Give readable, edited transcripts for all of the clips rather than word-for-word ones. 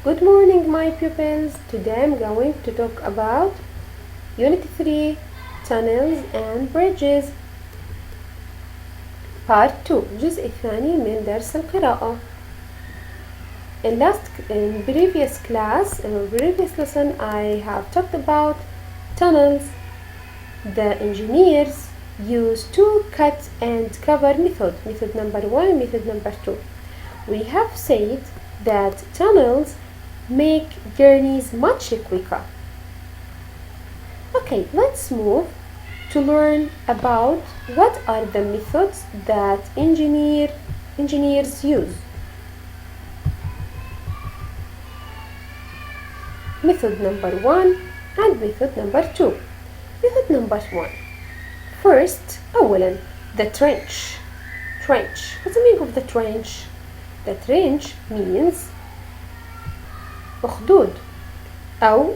Good morning, my pupils. Today I'm going to talk about Unit 3 Tunnels and Bridges Part 2 الجزء الثاني من درس القراءة. In previous class, in previous lesson, I have talked about tunnels. The engineers use two cut and cover method number 1 and method number 2. We have said that tunnels make journeys much quicker. Okay, let's move to learn about what are the methods that engineers use. Method number 1 and method number 2. Method number 1. First, أولا, the trench. Trench. What's the meaning of the trench? The trench means أخدود أو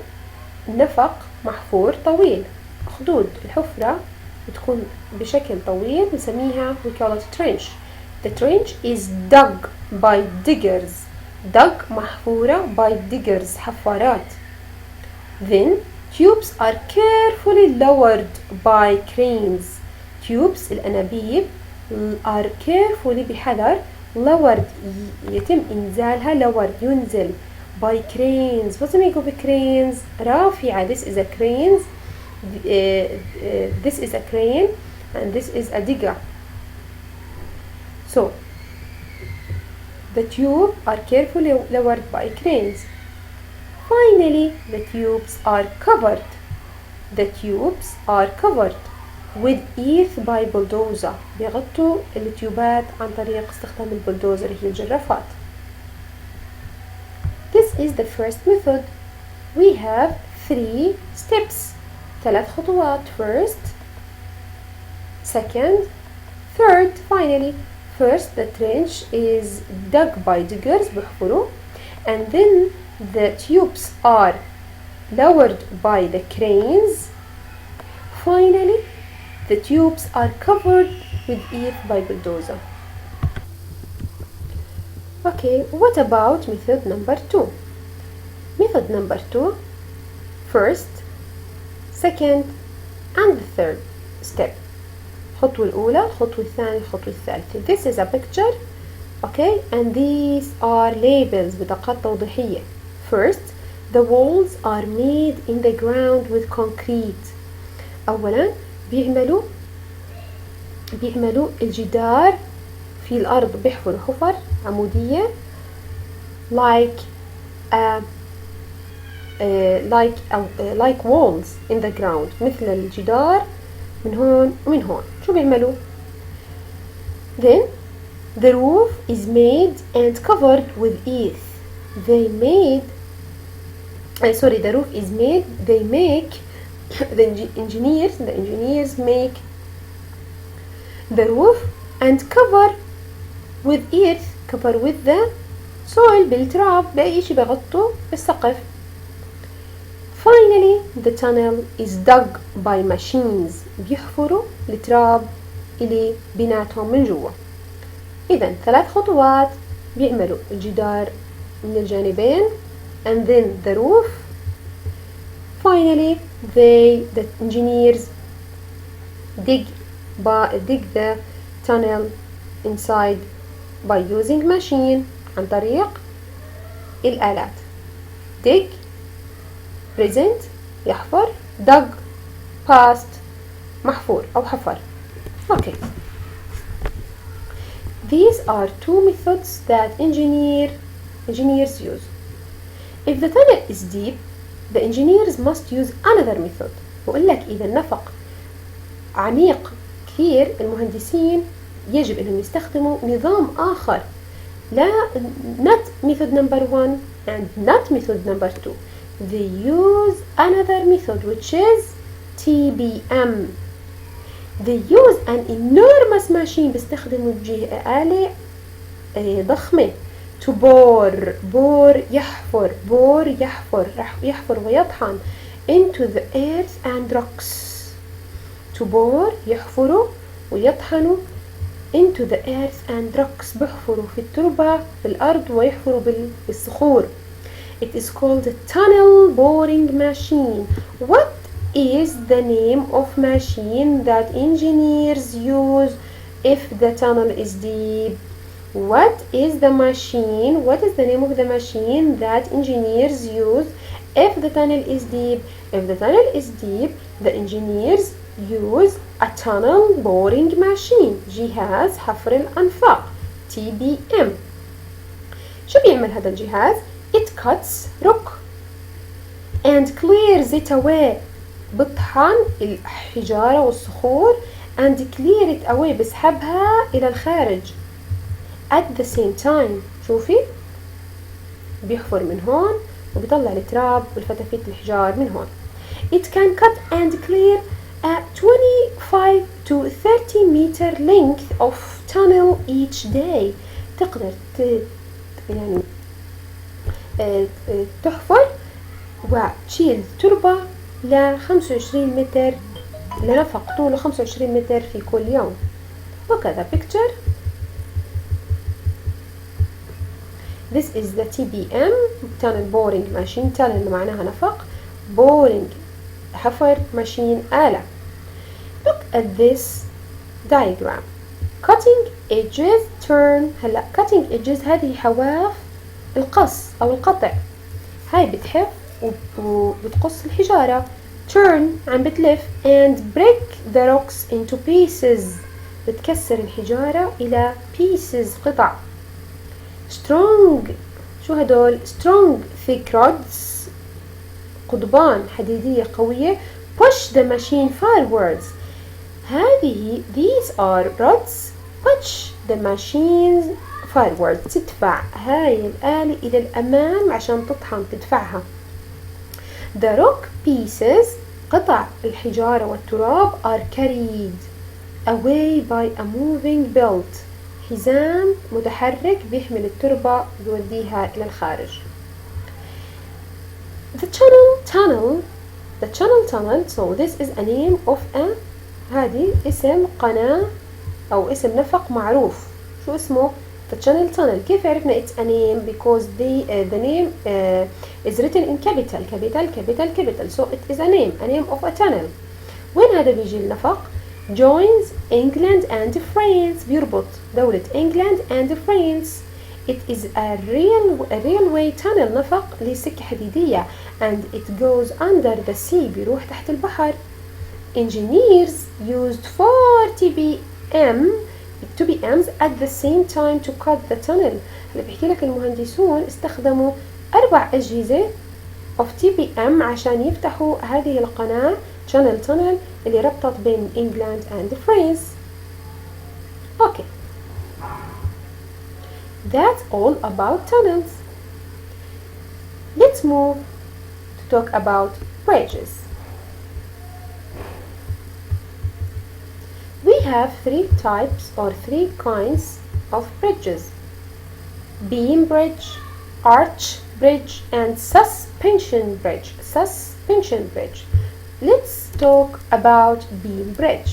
نفق محفور طويل. أخدود الحفرة بتكون بشكل طويل نسميها we call it trench. The trench is dug by diggers. dug محفورة by diggers حفارات. Then tubes are carefully lowered by cranes. tubes الأنابيب are carefully بحذر lowered يتم إنزالها lowered ينزل by cranes. What's the meaning of cranes? رافعة. This is a crane. This is a crane and this is a digger. So the tubes are carefully lowered by cranes. Finally, the tubes are covered. The tubes are covered with earth by bulldozer. بيغطوا التيوبات عن طريق استخدام البلدوزر هي الجرافات. This is the first method. We have 3 steps. 3 خطوات. First, second, third. Finally, first the trench is dug by diggers بيحفروا, and then the tubes are lowered by the cranes. Finally, the tubes are covered with earth by bulldozer. Okay, what about method number 2? Method number 2, first, second, and the third step. الخطوة الأولى، الخطوة الثانية، الخطوة الثالثة. This is a picture, okay, and these are labels بطاقات توضيحية. First, the walls are made in the ground with concrete. أولا بيعملوا الجدار في الأرض بيحفروا حفر عمودية like walls in the ground مثل الجدار من هون ومن هون. شو بيعملوا؟ Then the roof is made and covered with earth. The roof is made. They make the engineers make the roof and cover with earth, cover with the soil بالتراب بأي شيء بغطوا السقف. Finally, the tunnel is dug by machines. بيحفروا التراب اللي بيناتهم من جوا. إذن 3 خطوات بيعملوا الجدار من الجانبين and then the roof. Finally, the engineers dig the tunnel inside by using machine عن طريق الآلات. dig present يحفر dug past محفور أو حفر. Okay, these are 2 methods that engineers use. If the tunnel is deep, the engineers must use another method. بقول لك إذا النفق عميق كثير المهندسين يجب أنهم يستخدموا نظام آخر. لا not method number 1 and not method number 2. They use another method which is TBM. They use an enormous machine بيستخدموا آلة ضخمة to bore يحفر ويطحن into the earth and rocks. to bore يحفروا ويطحنوا into the earth and rocks بيحفروا في التربة في الأرض ويحفروا بالصخور. It is called a tunnel boring machine. What is the name of machine that engineers use if the tunnel is deep? What is the name of the machine that engineers use if the tunnel is deep? If the tunnel is deep, the engineers use a tunnel boring machine. جهاز حفر الأنفاق TBM. شو بيعمل هذا الجهاز؟ It cuts rock and clears it away. بطحن الحجارة والصخور and clear it away، بسحبها إلى الخارج. At the same time، شوفي بيحفر من هون وبيطلع التراب والفتافيت الحجار من هون. It can cut and clear a 25 to 30 meter length of tunnel each day. تقدر يعني تحفر وتشيل تربة ل 25 متر، لنفق طوله 25 متر في كل يوم. وكذا picture. This is the TBM tunnel boring machine. tunnel معناها نفق، boring حفر، machine آلة. Look at this diagram. cutting edges turn. هلا cutting edges هذه حواف القص أو القطع، هاي بتحف وبتقص الحجارة. turn عم بتلف and break the rocks into pieces، بتكسر الحجارة إلى pieces قطع. strong شو هدول؟ strong thick rods قضبان حديدية قوية. push the machine forwards. these are rods push the machine forward. تدفع هاي الآلة إلى الأمام عشان تطحن، تدفعها. the rock pieces قطع الحجارة والتراب are carried away by a moving belt. حزام متحرك بيحمل التربة بيوديها إلى الخارج. the channel tunnel. so this is a name of a. هذه اسم قناة أو اسم نفق معروف. شو اسمه؟ the channel tunnel. كيف عرفنا it's a name؟ because the name is written in capital. so it is a name of a tunnel. وين هذا بيجي النفق؟ joins England and France. بيربط دولة England and France. it is a railway tunnel. نفق لسكة حديدية and it goes under the sea. بيروح تحت البحر. engineers used 4 TBMs at the same time to cut the tunnel. اللي بحكي لك المهندسون استخدموا 4 أجهزة of TBM عشان يفتحوا هذه القناة channel tunnel اللي ربطت بين إنجلند and France. Okay, that's all about tunnels. Let's move to talk about bridges. We have 3 types or 3 kinds of bridges: beam bridge, arch bridge, and suspension bridge. Let's talk about beam bridge.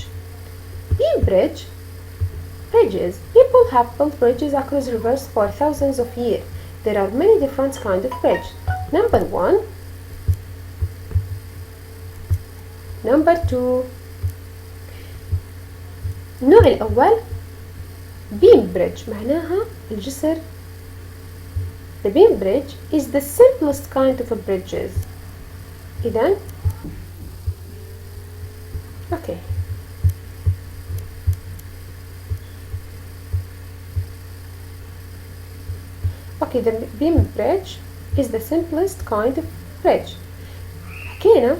Bridges. People have built bridges across rivers for thousands of years. There are many different kinds of bridge. Number 1. Number 2. النوع الأول beam bridge معناها الجسر. The beam bridge is the simplest kind of bridges. إذن okay. The beam bridge is the simplest kind of bridge. حكينا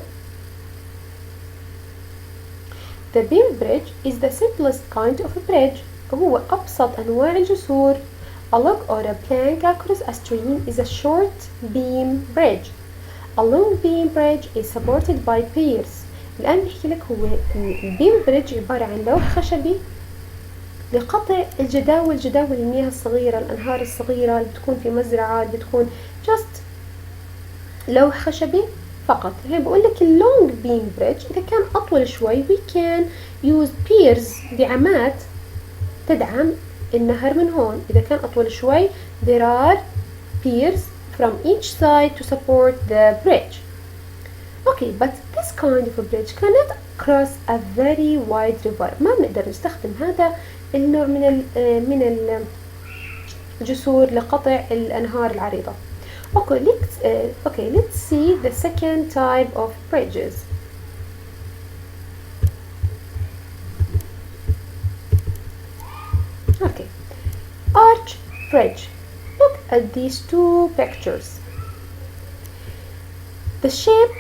The beam bridge is the simplest kind of bridge. هو أبسط أنواع الجسور. A log or a plank across a stream is a short beam bridge. A long beam bridge is supported by piers. الآن بحكي لك هو البيم بريدج عبارة عن لوح خشبي لقطع جداول المياه الصغيرة، الأنهار الصغيرة اللي بتكون في مزرعة، اللي بتكون just لوح خشبي فقط. هي بقول لك اللونج بيم بريدج إذا كان أطول شوي we can use piers، دعامات تدعم النهر من هون. إذا كان أطول شوي there are piers from each side to support the bridge. Okay, but this kind of a bridge cannot cross a very wide river. ما بنقدر نستخدم هذا النوع من الجسور لقطع الأنهار العريضة. Okay, let's see the second type of bridges. Okay, arch bridge. Look at these two pictures. The shape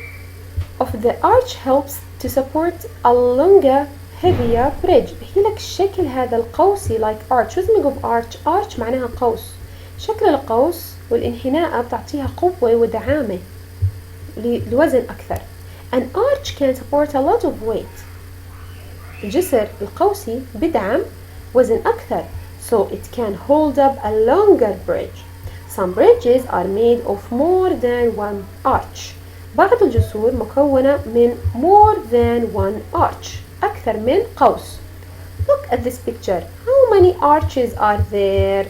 of the arch helps to support a longer, heavier bridge. بحكي لك الشكل هذا القوسي like arch. شو اسمه arch؟ arch معناها قوس. شكل القوس والانحناء بتعطيها قوة ودعامة لوزن أكثر. An arch can support a lot of weight. الجسر القوسي بدعم وزن أكثر, so it can hold up a longer bridge. Some bridges are made of more than one arch. بعض الجسور مكونة من more than one arch. أكثر من قوس. Look at this picture. How many arches are there?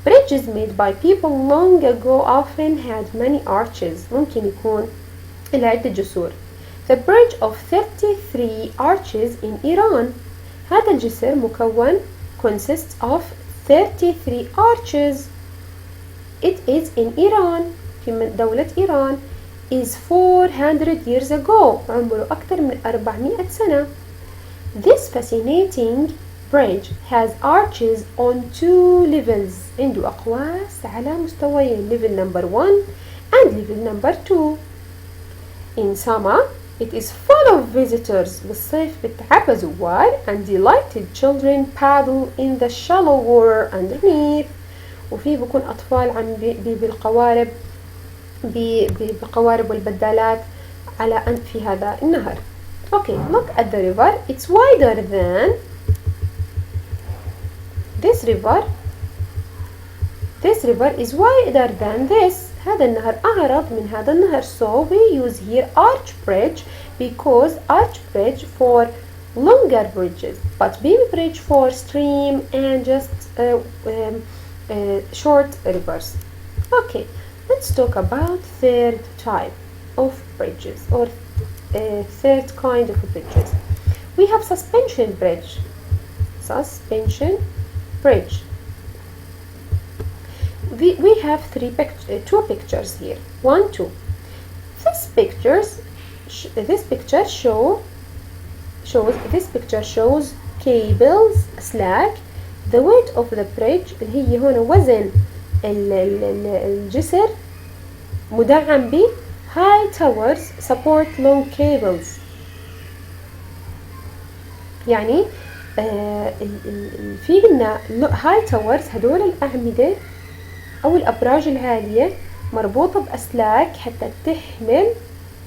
Bridges made by people long ago often had many arches. ممكن يكون عدة جسور. The bridge of 33 arches in Iran. هذا الجسر مكون consists of 33 arches. It is in Iran. في دولة إيران. Is 400 years ago. عمره أكثر من 400 سنة. This fascinating bridge has arches on 2 levels. عنده أقواس على مستويين. Level number 1 and level number 2. In summer, it is full of visitors. بالصيف بتعبى زوار and delighted children paddle in the shallow water underneath. وفيه بكون أطفال عم بالقوارب بالقوارب والبدالات على في هذا النهر. Okay, look at the river. It's wider than this river. This river is wider than this. هذا النهر أعرض من هذا النهر. So we use here arch bridge because arch bridge for longer bridges, but beam bridge for stream and just short rivers. Okay, let's talk about third type of bridges or third kind of bridges. We have suspension bridge. Suspension bridge. We have two pictures here. 1, 2. This picture shows cables, slack. The weight of the bridge اللي هي هون وزن الجسر مدعم ب high towers support long cables. يعني في لنا high towers هدول الأعمدة أو الأبراج العالية مربوطة بأسلاك حتى تحمل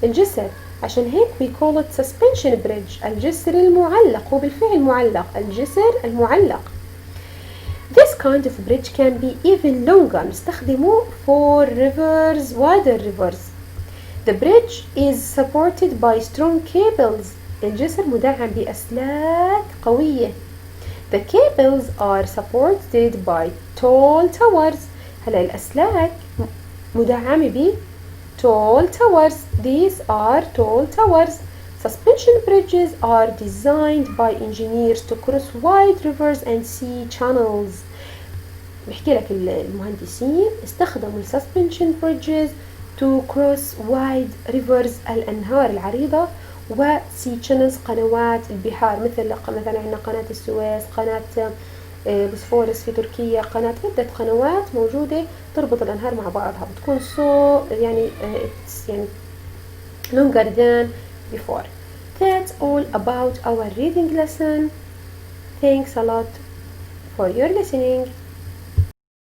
الجسر. عشان هيك we call it suspension bridge. الجسر المعلق. هو بالفعل معلق. الجسر المعلق. This kind of bridge can be even longer. نستخدمه for rivers, wider rivers. The bridge is supported by strong cables. الجسر مدعم بأسلاك قوية. The cables are supported by tall towers. هلا الأسلاك مدعمة ب tall towers. These are tall towers. Suspension bridges are designed by engineers to cross wide rivers and sea channels. بحكي لك المهندسين استخدموا suspension bridges to cross wide rivers الأنهار العريضة و sea channels قنوات البحار مثلا عندنا قناة السويس, قناة بوسفورس في تركيا, قناة عدة قنوات موجودة تربط الأنهار مع بعضها بتكون يعني longer than before. That's all about our reading lesson. Thanks a lot for your listening.